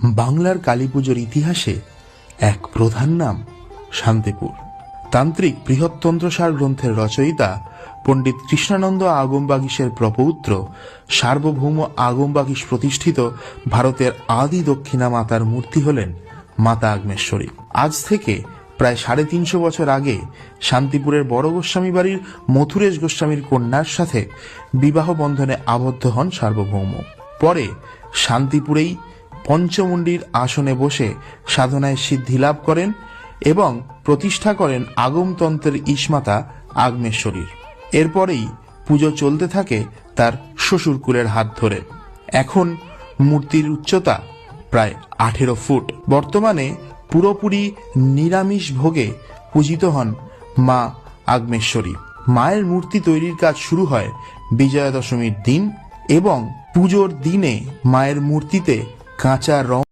বাংলার কালী পুজোর ইতিহাসে এক প্রধান নাম শান্তিপুর। তান্ত্রিক বৃহত্তন্ত্রসার গ্রন্থের রচয়িতা পণ্ডিত কৃষ্ণানন্দ আগমবাগীশের প্রপৌত্র সার্বভৌম আগমবাগীশ প্রতিষ্ঠিত ভারতের আদি দক্ষিণা মাতার মূর্তি হলেন মাতা আগ্নেশ্বরী। আজ থেকে প্রায় 350 বছর আগে শান্তিপুরের বড় গোস্বামী বাড়ির মথুরেশ গোস্বামীর কন্যার সাথে বিবাহ বন্ধনে আবদ্ধ হন সার্বভৌম। পরে শান্তিপুরেই পঞ্চমুণ্ডির আসনে বসে সাধনায় সিদ্ধি লাভ করেন এবং প্রতিষ্ঠা করেন আগমতন্ত্রের ইসমাতা আগ্নেশ্বরীর। এরপরেই পুজো চলতে থাকে তার শ্বশুরকুলের হাত ধরে। এখন মূর্তির উচ্চতা প্রায় 18 ফুট। বর্তমানে পুরোপুরি নিরামিষ ভোগে পূজিত হন মা আগ্নেশ্বরী। মায়ের মূর্তি তৈরির কাজ শুরু হয় বিজয়া দশমীর দিন এবং পুজোর দিনে মায়ের মূর্তিতে কাঁচা রং